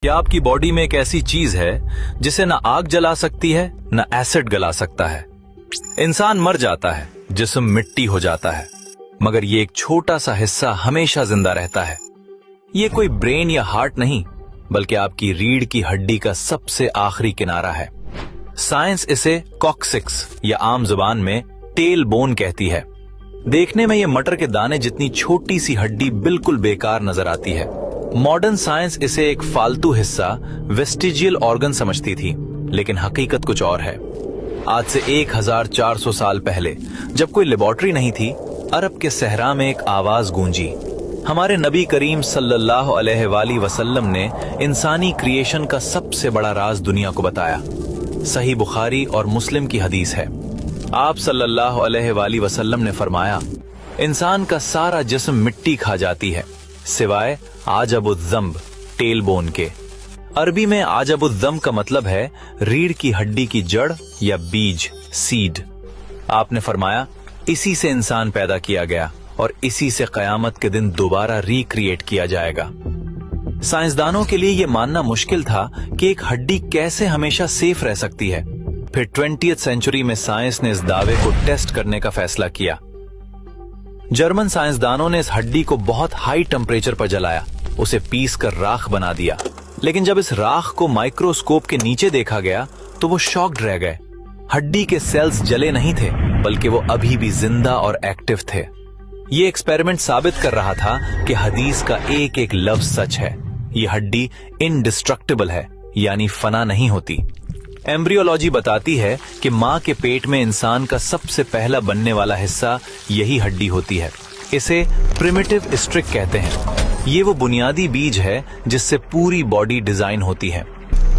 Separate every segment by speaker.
Speaker 1: क्या आपकी बॉडी में एक ऐसी चीज है जिसे ना आग जला सकती है ना एसिड गला सकता है। इंसान मर जाता है, जिस्म मिट्टी हो जाता है, मगर ये एक छोटा सा हिस्सा हमेशा जिंदा रहता है। ये कोई ब्रेन या हार्ट नहीं, बल्कि आपकी रीढ़ की हड्डी का सबसे आखिरी किनारा है। साइंस इसे कॉक्सिक्स या आम जुबान में टेल बोन कहती है। देखने में ये मटर के दाने जितनी छोटी सी हड्डी बिल्कुल बेकार नजर आती है। मॉडर्न साइंस इसे एक फालतू हिस्सा वेस्टिजियल ऑर्गन समझती थी, लेकिन हकीकत कुछ और है। आज से 1400 साल पहले, जब कोई लेबोरेटरी नहीं थी, अरब के सहरा में एक आवाज गूंजी। हमारे नबी करीम सल्लल्लाहु अलैहि वसल्लम ने इंसानी क्रिएशन का सबसे बड़ा राज दुनिया को बताया। सही बुखारी और मुस्लिम की हदीस है। आप सल्लल्लाहु अलैहि वसल्लम ने फरमाया, इंसान का सारा जिस्म मिट्टी खा जाती है सिवाय आजबुज़्ज़म्ब टेल बोन के। अरबी में आजबुज़्ज़म्ब का मतलब है रीढ़ की हड्डी की जड़ या बीज, सीड। आपने फरमाया, इसी से इंसान पैदा किया गया और इसी से कयामत के दिन दोबारा रिक्रिएट किया जाएगा। साइंसदानों के लिए यह मानना मुश्किल था कि एक हड्डी कैसे हमेशा सेफ रह सकती है। फिर 20वीं सेंचुरी में साइंस ने इस दावे को टेस्ट करने का फैसला किया। जर्मन साइंसदानों ने इस हड्डी को बहुत हाई टेम्परेचर पर जलाया, उसे पीस कर राख बना दिया। लेकिन जब इस राख को माइक्रोस्कोप के नीचे देखा गया तो वो शॉक्ड रह गए। हड्डी के सेल्स जले नहीं थे, बल्कि वो अभी भी जिंदा और एक्टिव थे। ये एक्सपेरिमेंट साबित कर रहा था कि हदीस का एक एक लफ्ज सच है। ये हड्डी इनडिस्ट्रक्टिबल है, यानी फना नहीं होती। एम्ब्रियोलॉजी बताती है कि मां के पेट में इंसान का सबसे पहला बनने वाला हिस्सा यही हड्डी होती है। इसे प्रिमिटिव स्ट्रिक कहते हैं। ये वो बुनियादी बीज है जिससे पूरी बॉडी डिजाइन होती है।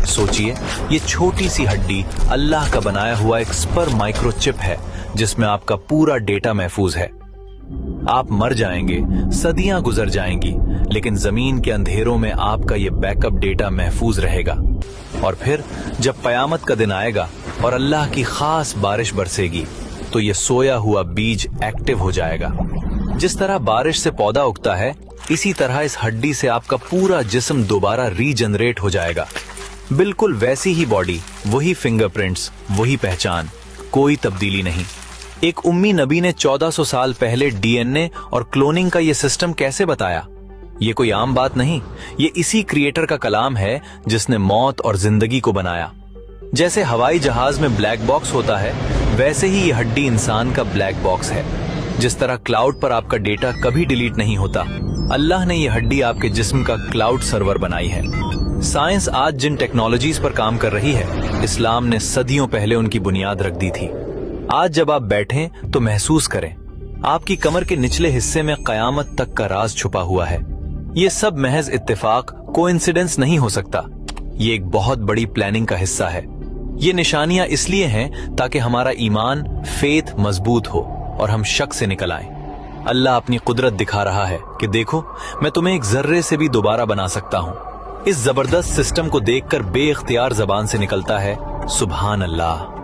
Speaker 1: सोचिए, ये छोटी सी हड्डी अल्लाह का बनाया हुआ एक स्पर्म माइक्रोचिप है, जिसमें आपका पूरा डेटा महफूज है। आप मर जाएंगे, सदियां गुजर जाएंगी, लेकिन जमीन के अंधेरों में आपका ये बैकअप डेटा महफूज रहेगा। और फिर जब कयामत का दिन आएगा और अल्लाह की खास बारिश बरसेगी, तो ये सोया हुआ बीज एक्टिव हो जाएगा। जिस तरह बारिश से पौधा उगता है, इसी तरह इस हड्डी से आपका पूरा जिस्म दोबारा रीजनरेट हो जाएगा। बिल्कुल वैसी ही बॉडी, वही फिंगरप्रिंट्स, वही पहचान, कोई तब्दीली नहीं। एक उम्मी नबी ने 1400 साल पहले डीएनए और क्लोनिंग का ये सिस्टम कैसे बताया? ये कोई आम बात नहीं, ये इसी क्रिएटर का कलाम है जिसने मौत और जिंदगी को बनाया। जैसे हवाई जहाज में ब्लैक बॉक्स होता है, वैसे ही ये हड्डी इंसान का ब्लैक बॉक्स है। जिस तरह क्लाउड पर आपका डेटा कभी डिलीट नहीं होता, अल्लाह ने यह हड्डी आपके जिस्म का क्लाउड सर्वर बनाई है। साइंस आज जिन टेक्नोलॉजीज पर काम कर रही है, इस्लाम ने सदियों पहले उनकी बुनियाद रख दी थी। आज जब आप बैठें तो महसूस करें, आपकी कमर के निचले हिस्से में कयामत तक का राज छुपा हुआ है। ये सब महज इत्तेफाक, कोइंसिडेंस नहीं हो सकता। ये एक बहुत बड़ी प्लानिंग का हिस्सा है। ये निशानियां इसलिए हैं ताकि हमारा ईमान, फेथ मजबूत हो और हम शक से निकल आएं। अल्लाह अपनी कुदरत दिखा रहा है कि देखो, मैं तुम्हें एक जर्रे से भी दोबारा बना सकता हूं। इस जबरदस्त सिस्टम को देखकर बेइख्तियार जबान से निकलता है, सुभान अल्लाह।